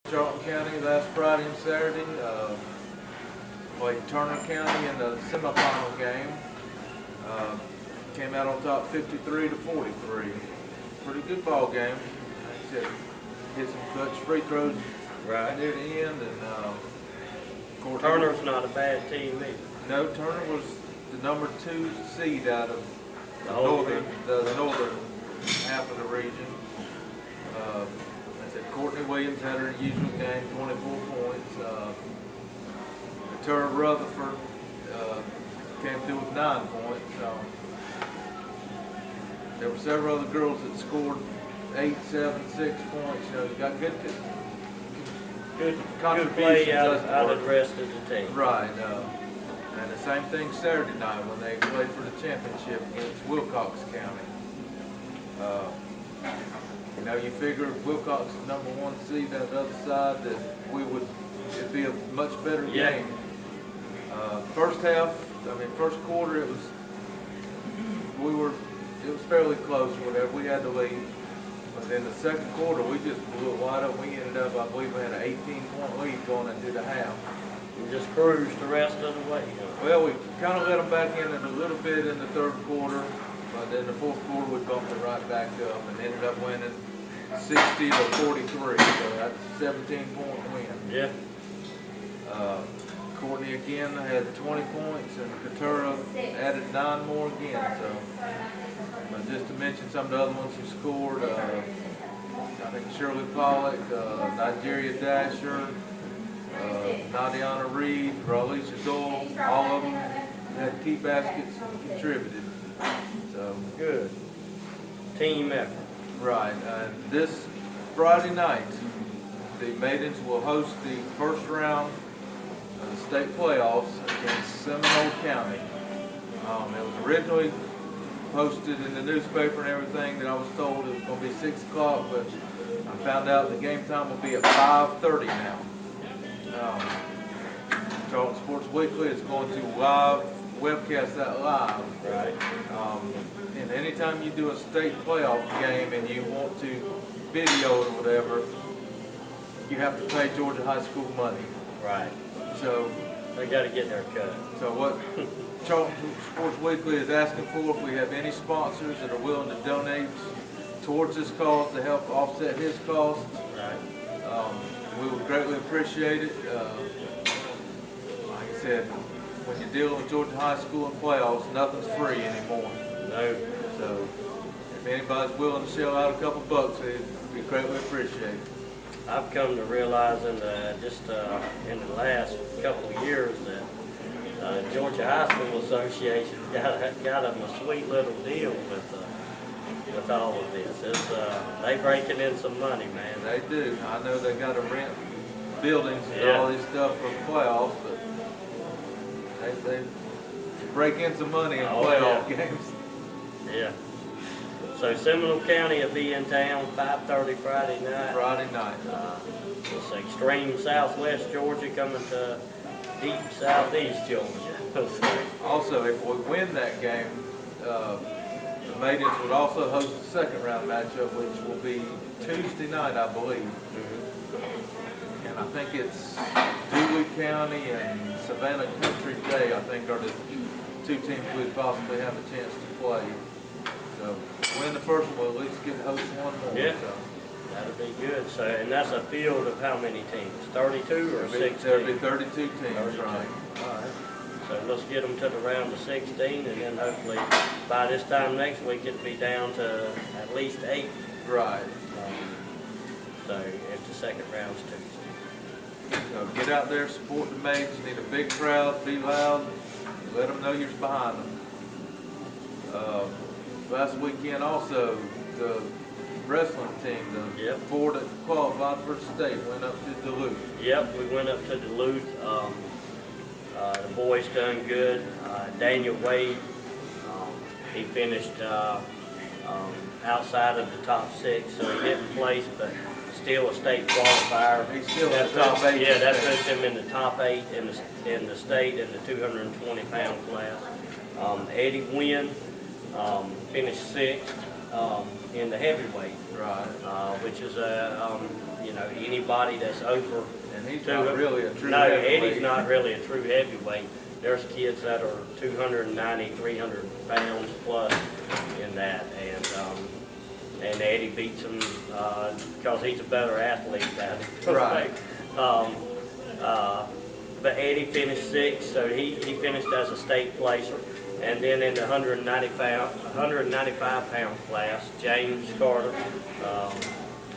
Charlton County last Friday and Saturday. Played Turner County in the semifinal game. Came out on top 53-43. Pretty good ball game. Like I said, hit some clutch free throws right near the end. And Turner's not a bad team either. No, Turner was the number 2 seed out of The northern half of the region. I said Courtney Williams had her usual game, 24 points. Tara Rutherford came through with 9 points. There were several other girls that scored 8, 7, 6 points. You know, you got good play out of the rest of the team. Right. And the same thing Saturday night when they played for the championship against Wilcox County. You know, you figure Wilcox is number 1 seed on the other side, that it'd be a much better game. First quarter, it was fairly close or whatever. We had the lead. But in the second quarter, we just blew it wide open. We ended up, I believe, we had an 18-point lead going into the half. And just cruised the rest of the way. Well, we kind of let them back in it a little bit in the third quarter, but then the fourth quarter we bumped it right back up and ended up winning 60-43. So that's a 17-point win. Yeah. Courtney again had 20 points, and Katura added 9 more again. So, just to mention some of the other ones who scored, I think Shirley Pollock, Nigeria Dasher, Nadiana Reed, Raleigh Doyle, all of them had key baskets and contributed. So good team effort. Right. This Friday night, the maidens will host the first round of the state playoffs against Seminole County. It was originally posted in the newspaper and everything that I was told it was going to be 6 o'clock, but I found out the game time will be at 5:30 now. Charlton Sports Weekly is going to webcast that live. Right. And anytime you do a state playoff game and you want to video it or whatever, you have to pay Georgia High School money. Right. So they got to get their cut. So what Charlton Sports Weekly is asking for, if we have any sponsors that are willing to donate towards this cause to help offset his costs, right. We would greatly appreciate it. Like I said, when you're dealing with Georgia High School and playoffs, nothing's free anymore. No. So if anybody's willing to shell out a couple bucks, it'd be greatly appreciated. I've come to realize in the last couple of years that Georgia High School Association got them a sweet little deal with all of this. They breaking in some money, man. They do. I know they got to rent buildings and all this stuff for the playoffs, but they break in some money in playoff games. Yeah. So Seminole County will be in town 5:30 Friday night. Friday night. It's extreme southwest Georgia coming to deep southeast Georgia. Also, if we win that game, the maidens would also host the second round matchup, which will be Tuesday night, I believe. Mm-hmm. And I think it's Dewey County and Savannah Country Day, I think, are the 2 teams we'd possibly have a chance to play. So, win the first one, we'll at least get to host one more. Yeah, so. that'll be good. So, and that's a field of how many teams? 32 or 16? There'll be 32 teams, 32. right. All right. So let's get them to the round of 16, and then hopefully by this time next week it'll be down to at least 8. Right. So if the second round's Tuesday. So get out there, support the maids. You need a big crowd, be loud, let them know you're behind them. Last weekend also, the wrestling team, the 4 that qualified for state, went up to Duluth. Yep, we went up to Duluth. The boys done good. Daniel Wade, he finished outside of the top 6, so he didn't place, but still a state qualifier. He's still in the top 8. Yeah, that puts him in the top 8 in the state in the 220-pound class. Eddie Wynn finished 6th. in the heavyweight, Right. which is you know, anybody that's over. And he's not really a true No, heavyweight. Eddie's not really a true heavyweight. There's kids that are 290, 300 pounds plus in that, and Eddie beats him because he's a better athlete than him. Right. But Eddie finished sixth, so he finished as a state placer. And then in the 195 pound class, James Carter,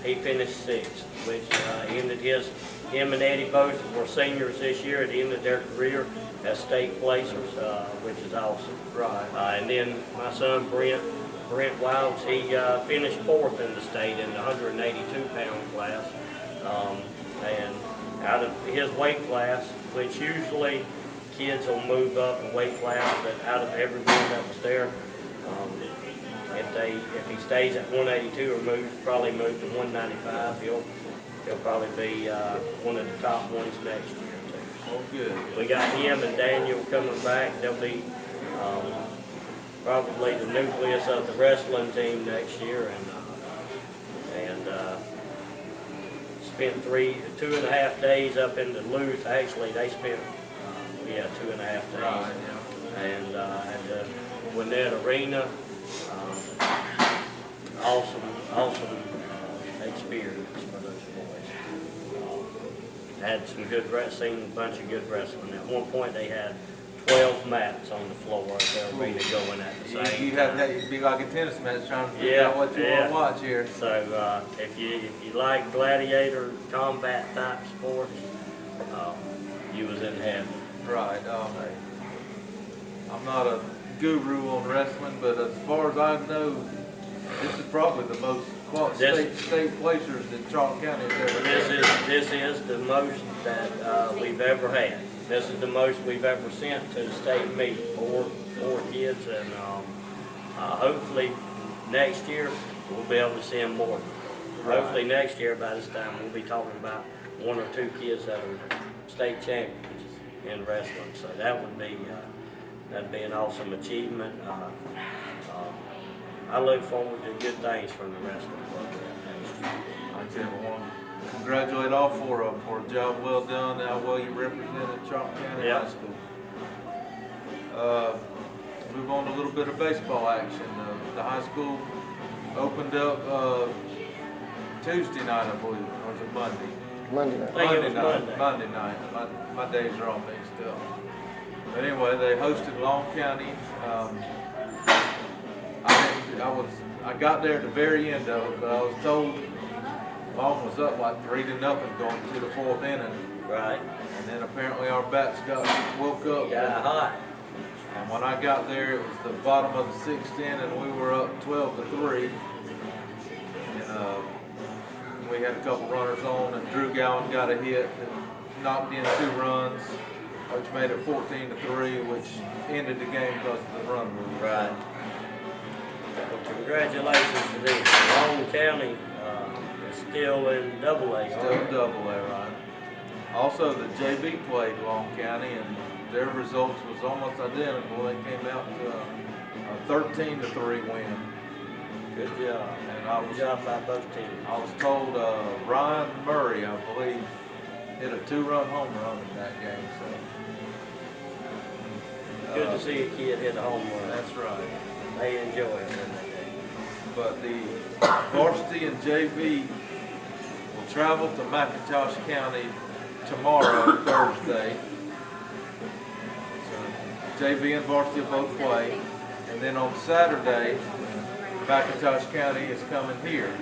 he finished sixth, which ended him and Eddie both were seniors this year at the end of their career as state placers, which is awesome. Right. And then my son Brent Wilds, he finished fourth in the state in the 182 pound class. And out of his weight class, which usually kids will move up a weight class, but out of everyone that was there, if he stays at 182 or probably move to 195, he'll probably be one of the top ones next year too. Oh, good. We got him and Daniel coming back. They'll be probably the nucleus of the wrestling team next year, and spent 2.5 days up in Duluth. Actually, they spent 2.5 days, Right, yeah. and at the Gwinnett Arena. Awesome experience for those boys. Had some good wrestling, a bunch of good wrestling. At one point, they had 12 mats on the floor at the arena going at the same You have time. that, it'd be like a tennis match trying to figure out what you want to watch here. So if you like gladiator combat type sports, you was in heaven. Right. I'm not a guru on wrestling, but as far as I know, this is probably the most state placers that Charlton County has ever had. This is the most that we've ever had. This is the most we've ever sent to the state meet, four kids, and hopefully next year we'll be able to send more. Right. Hopefully next year by this time we'll be talking about 1 or 2 kids that are state champions in wrestling. So that would be that'd be an awesome achievement. I look forward to good things from the wrestling program next year. I tell you, I want to congratulate all 4 of them for a job well done, how well you represented Charlton County Yeah. High School. Move on to a little bit of baseball action. The high school opened up Tuesday night, I believe, or was it Monday? Monday night. I think it was Monday night. My days are all mixed up. But anyway, they hosted Long County. I got there at the very end of it, but I was told Long was up like 3-0 going to the 4th inning. Right. And then apparently our bats woke up. Got hot. And when I got there, it was the bottom of the 6th inning, and we were up 12-3. And we had a couple runners on, and Drew Gowan got a hit and knocked in 2 runs, which made it 14-3, which ended the game because of the run rule. Right. Well, congratulations to this. Long County is still in AA. Still in AA, right? Also, the JV played Long County, and their results was almost identical. They came out to a 13-3 win. Good job. And Good job by both teams. I was told Ryan Murray, I believe, hit a 2-run home run in that game. So Good to see a kid hit a home run. that's right. They enjoy it in that game. But the varsity and JV will travel to McIntosh County tomorrow, Thursday. So JV and varsity will both play. And then on Saturday, McIntosh County is coming here.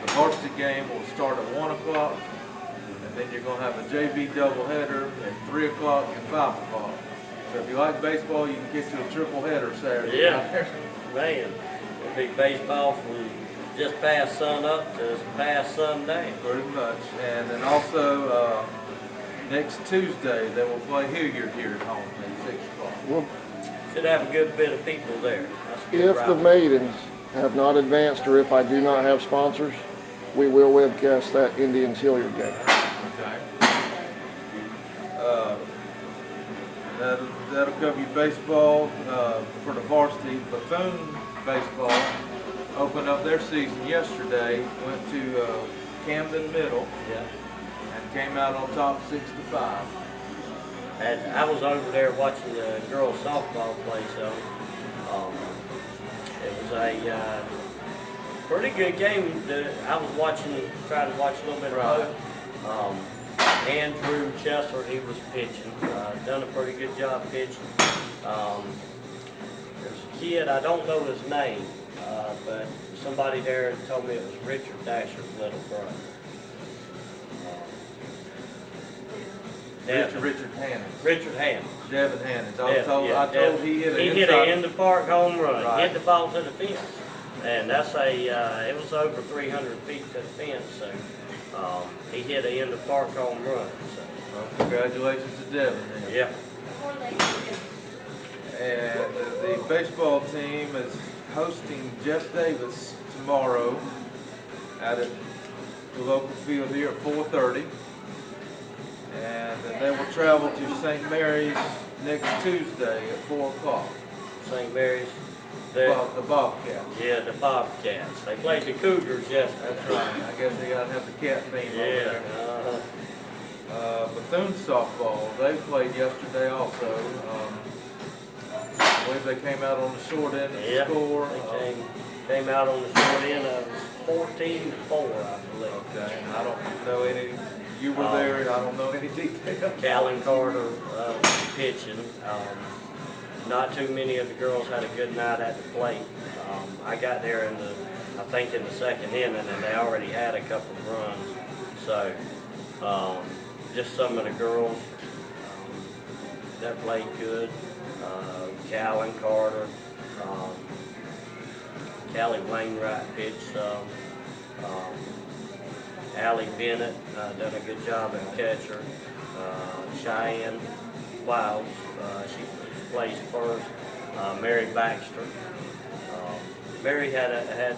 The varsity game will start at 1 o'clock, and then you're going to have a JV doubleheader at 3 o'clock and 5 o'clock. So if you like baseball, you can get you a triple header Saturday. Yeah. Man, it'll be baseball from just past sun up to past sundown. Pretty much. And then also next Tuesday they will play Hilliard here at home at 6 o'clock. Well, Should have a good bit of people there. That's a good if the ride. maidens have not advanced, or if I do not have sponsors, we will webcast that Indians Hilliard game. Okay. That'll cover you baseball for the varsity. Bethune baseball opened up their season yesterday, went to Camden Middle, Yeah. and came out on top 6-5. And I was over there watching the girls softball play, so it was a pretty good game. I was trying to watch a little bit of both. Andrew Chester, he was pitching, done a pretty good job pitching. There's a kid, I don't know his name, but somebody there told me it was Richard Dasher's little brother. Richard Hannons. Richard Hannons. Devin Hannons. I Yeah, told Devin. he hit He hit an end of park home run. Right. Hit the ball to the fence, and that's it was over 300 feet to the fence. So he hit an end of park home run. So Well, congratulations to Devin. Then. yeah. And the baseball team is hosting Jeff Davis tomorrow out at the local field here at 4:30. And then they will travel to St. Mary's next Tuesday at 4 o'clock. St. Mary's. The Bobcats. Yeah, the Bobcats. They played the Cougars yesterday. That's right. I guess they gotta have the cat theme over Yeah. there. Bethune softball, they played yesterday also. I believe they came out on the short end of the Yeah. score. They came out on the short end of 14-4, I believe. Okay, and I don't know any, you were there, and I don't know any details. Callan Carter pitching. Not too many of the girls had a good night at the plate. I got there in the second inning, and they already had a couple of runs. So just some of the girls that played good. Callan Carter, Callie Wainwright pitched some. Allie Bennett done a good job at catcher. Cheyenne Wiles, she plays first. Mary Baxter. Mary had I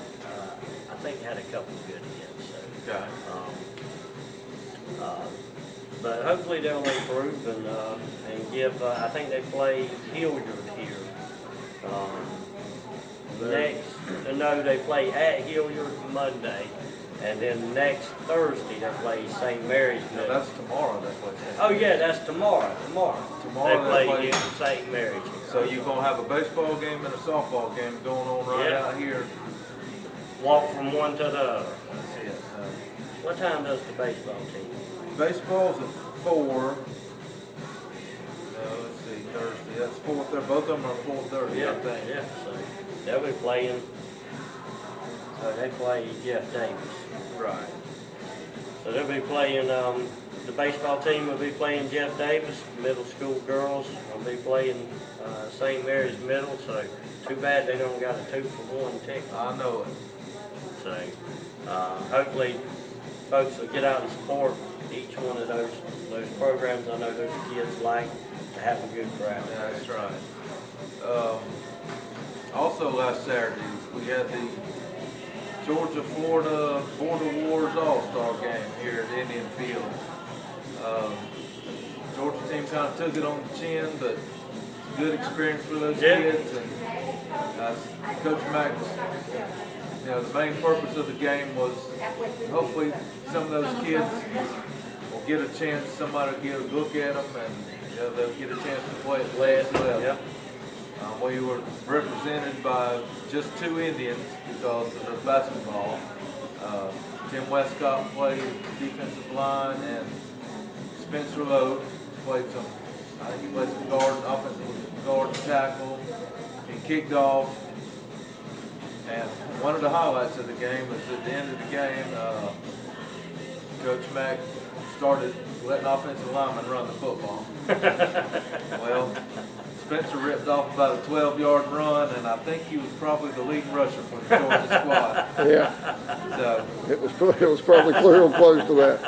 think had a couple of good hits. So, Okay. but hopefully they'll improve and give. I think they play Hilliard here. They play at Hilliard Monday, and then next Thursday they play St. Mary's. Now that's tomorrow they play. Oh yeah, that's tomorrow. Tomorrow they they play play- St. Mary's. So you're gonna have a baseball game and a softball game going on right Yeah. out here. Walk from one to the other. That's it. What time does the baseball team? Baseball's at 4. Let's see, Thursday. That's 4:30. Both of them are 4:30, I think. Yeah. So they'll be playing. So they play Jeff Davis. Right. So they'll be playing. The baseball team will be playing Jeff Davis. Middle school girls will be playing St. Mary's Middle. So too bad they don't got a 2-for-1 ticket. I know it. So hopefully folks will get out and support each one of those programs. I know those kids like to have a good crowd. Yeah, that's right. Also last Saturday, we had the Georgia-Florida Border Wars All-Star game here at Indian Field. Georgia team kind of took it on the chin, but good experience for those Yeah. kids. And Coach Mack, the main purpose of the game was hopefully some of those kids will get a chance, somebody will get a look at them, and they'll get a chance to play at last level. Yep. We were represented by just 2 Indians because of the basketball. Tim Westcott played defensive line, and Spencer Lowe played I think he played some offensive guard and tackle. He kicked off. And one of the highlights of the game was at the end of the game, Coach Mack started letting offensive linemen run the football. Well, Spencer ripped off about a 12-yard run, and I think he was probably the leading rusher for the Georgia squad. Yeah, So, it was probably real close to that.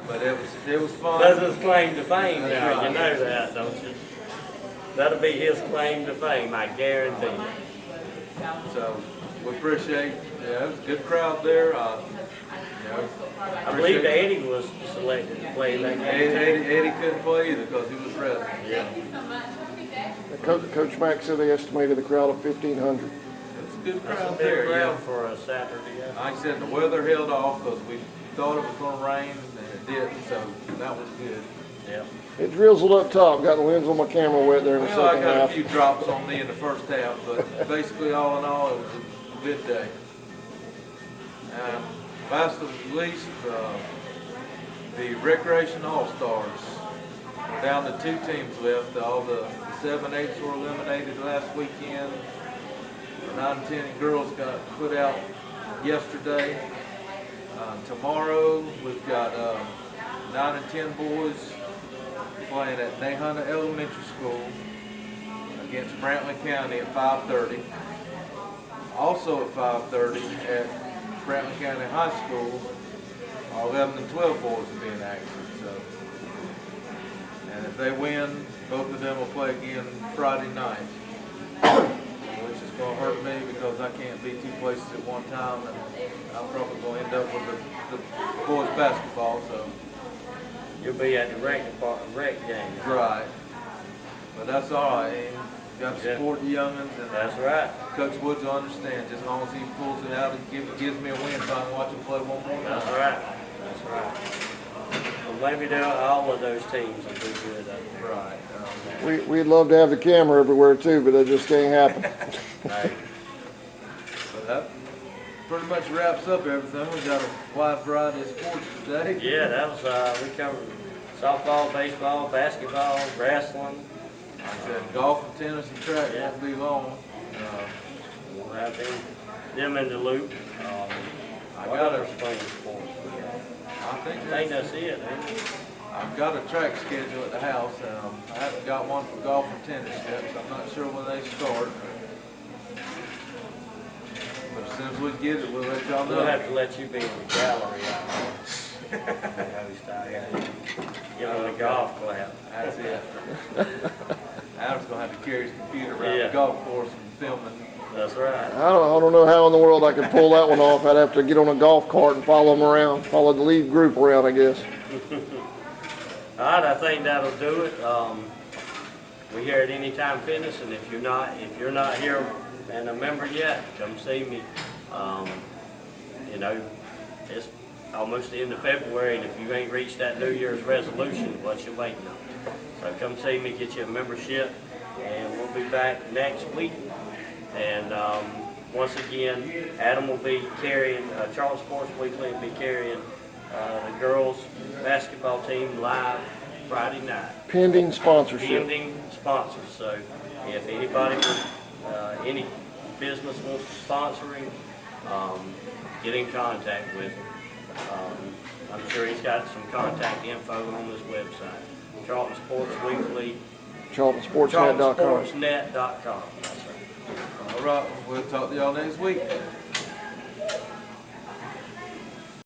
but it was fun. That's his claim to fame now, you know that, don't you? That'll be his claim to fame, I guarantee you. So we appreciate. It was a good crowd there. I believe Eddie was selected to play in that game. Eddie couldn't play either because he was resting. Yeah. Coach Mack said they estimated the crowd of 1,500. It's good That's a crowd big there, yeah. crowd for a Saturday. Yeah. Like I said, the weather held off because we thought it was gonna rain and it didn't, so that was good. Yeah. It drizzled up top. Got the lens on my camera wet there in the Well, I second got a half. few drops on me in the first half, but basically all in all, it was a good day. Last but not least, the Recreation All-Stars. Down to 2 teams left. All the 7-8s were eliminated last weekend. The 9 and 10 girls got put out yesterday. Tomorrow we've got 9 and 10 boys playing at Nahunta Elementary School against Brantley County at 5:30. Also at 5:30 at Brantley County High School, our 11 and 12 boys will be in action. So, and if they win, both of them will play again Friday night, which is going to hurt me because I can't be 2 places at one time, and I'm probably going to end up with the boys basketball. So. You'll be at the rec game. Right. But that's all right. You got to support the youngins, and That's right. Coach Woods will understand just as long as he pulls it out and gives me a win so I can watch him play one more That's time. right. That's right. Well, maybe all of those teams will be good. Right. We'd love to have the camera everywhere too, but that just can't happen. Right. But that pretty much wraps up everything. We got a wide variety of sports today. Yeah, that was, we covered softball, baseball, basketball, wrestling. Like I said, golf and tennis and track Yeah. won't be long. We'll have them in the loop. I What got other a, spring sports we got? I I think think that's it, ain't it? I've got a track schedule at the house. I haven't got one for golf and tennis yet, so I'm not sure when they start. But as soon as we get it, we'll let y'all know. We'll have to let you be in the gallery out there. Give them the golf clap. That's it. Adam's gonna have to carry his computer around Yeah. the golf course and filming. That's right. I don't know how in the world I could pull that one off. I'd have to get on a golf cart and follow them around, follow the lead group around, I guess. All right, I think that'll do it. We're here at Anytime Fitness, and if you're not here and a member yet, come see me. You know, it's almost the end of February, and if you ain't reached that New Year's resolution, what you waiting on? So come see me, get you a membership, and we'll be back next week. And once again, Adam will be carrying, Charlton Sports Weekly will be carrying the girls basketball team live Friday night. Pending sponsorship. Pending sponsors. So if anybody, any business wants to sponsor him, get in contact with him. I'm sure he's got some contact info on his website. Charlton Sports Weekly. CharltonSportsNet.com. CharltonSportsNet.com. That's right. All right, we'll talk to y'all next week.